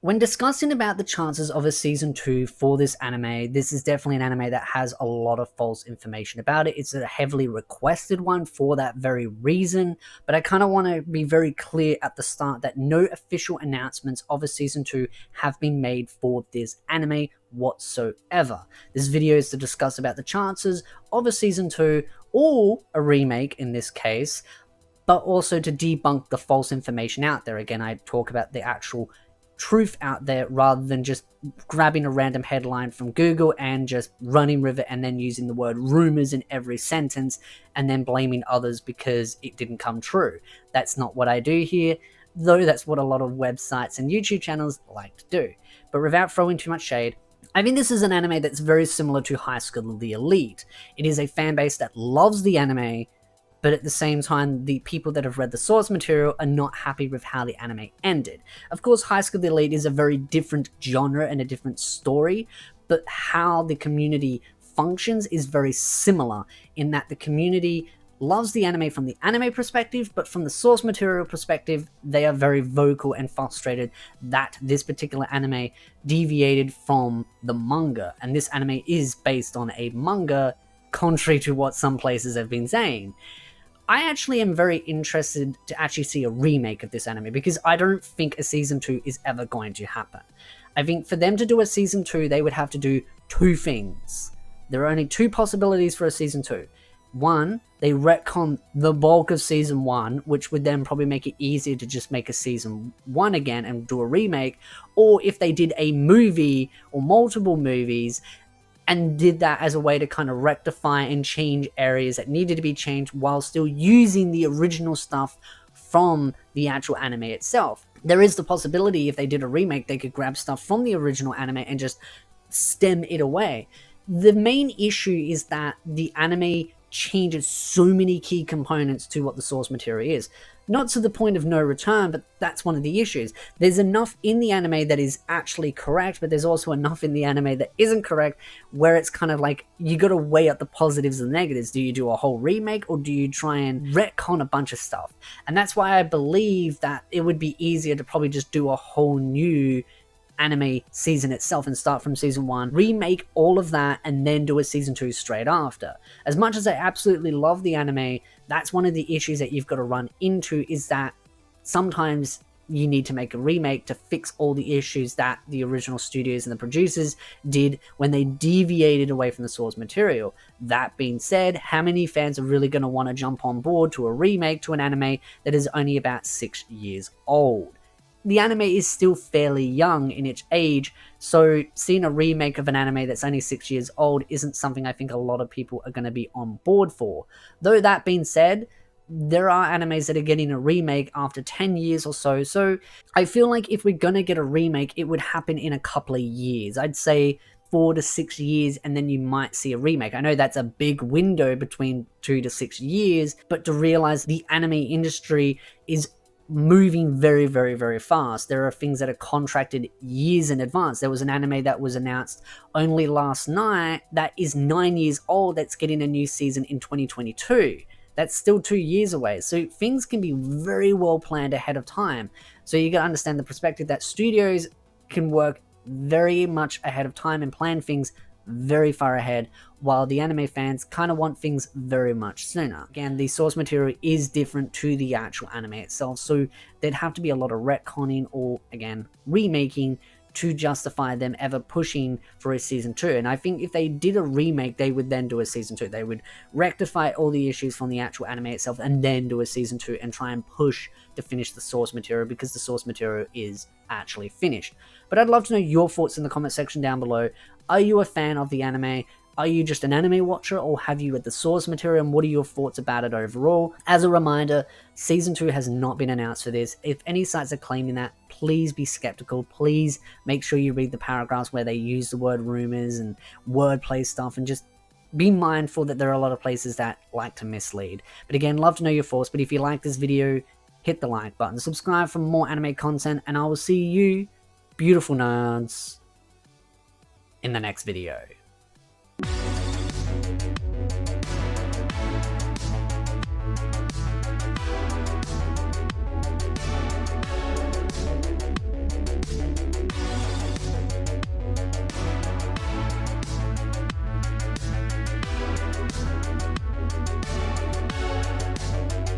When discussing about the chances of a season 2 for this anime, this is definitely an anime that has a lot of false information about it. It's a heavily requested one for that very reason, but I kind of want to be very clear at the start that no official announcements of a season 2 have been made for this anime whatsoever. This video is to discuss about the chances of a season 2 or a remake in this case, but also to debunk the false information out there. Again, I talk about the actual truth out there rather than just grabbing a random headline from Google and just running with it and then using the word rumors in every sentence and then blaming others because it didn't come true. That's not what I do here, though that's what a lot of websites and YouTube channels like to do. But without throwing too much shade, I think this is an anime that's very similar to High School of the Elite. It is a fan base that loves the anime, but at the same time, the people that have read the source material are not happy with how the anime ended. Of course, High School of the Elite is a very different genre and a different story, but how the community functions is very similar in that the community loves the anime from the anime perspective, but from the source material perspective, they are very vocal and frustrated that this particular anime deviated from the manga, and this anime is based on a manga, contrary to what some places have been saying. I actually am very interested to actually see a remake of this anime because I don't think a season 2 is ever going to happen. I think for them to do a season 2, they would have to do two things. There are only two possibilities for a season 2. One, they retcon the bulk of season 1, which would then probably make it easier to just make a season 1 again and do a remake, or if they did a movie or multiple movies and did that as a way to kind of rectify and change areas that needed to be changed while still using the original stuff from the actual anime itself. There is the possibility if they did a remake, they could grab stuff from the original anime and just stem it away. The main issue is that the anime changes so many key components to what the source material is. Not to the point of no return, but that's one of the issues. There's enough in the anime that is actually correct, but there's also enough in the anime that isn't correct, where it's kind of like, you gotta weigh up the positives and negatives. Do you do a whole remake, or do you try and retcon a bunch of stuff? And that's why I believe that it would be easier to probably just do a whole new anime season itself and start from season 1, remake all of that, and then do a season 2 straight after. As much as I absolutely love the anime, that's one of the issues that you've got to run into, is that sometimes you need to make a remake to fix all the issues that the original studios and the producers did when they deviated away from the source material. That being said, how many fans are really going to want to jump on board to a remake to an anime that is only about 6 years old? The anime is still fairly young in its age, so seeing a remake of an anime that's only 6 years old isn't something I think a lot of people are going to be on board for. Though that being said, there are animes that are getting a remake after 10 years or so, so I feel like if we're going to get a remake, it would happen in a couple of years. I'd say 4 to 6 years, and then you might see a remake. I know that's a big window between 2 to 6 years, but to realize the anime industry is moving very, very, very fast. There are things that are contracted years in advance. There was an anime that was announced only last night that is 9 years old that's getting a new season in 2022. That's still 2 years away. So things can be very well planned ahead of time. So you got to understand the perspective that studios can work very much ahead of time and plan things very far ahead, while the anime fans kind of want things very much sooner. Again, the source material is different to the actual anime itself, so there'd have to be a lot of retconning or, again, remaking to justify them ever pushing for a season 2. And I think if they did a remake, they would then do a season 2. They would rectify all the issues from the actual anime itself and then do a season 2 and try and push to finish the source material, because the source material is actually finished. But I'd love to know your thoughts in the comment section down below. Are you a fan of the anime? Are you just an anime watcher, or have you read the source material, and what are your thoughts about it overall? As a reminder, season 2 has not been announced for this. If any sites are claiming that, please be skeptical. Please make sure you read the paragraphs where they use the word rumors and wordplay stuff, and just be mindful that there are a lot of places that like to mislead. But again, love to know your thoughts. But if you like this video, hit the like button, subscribe for more anime content, and I will see you, beautiful nerds, in the next video.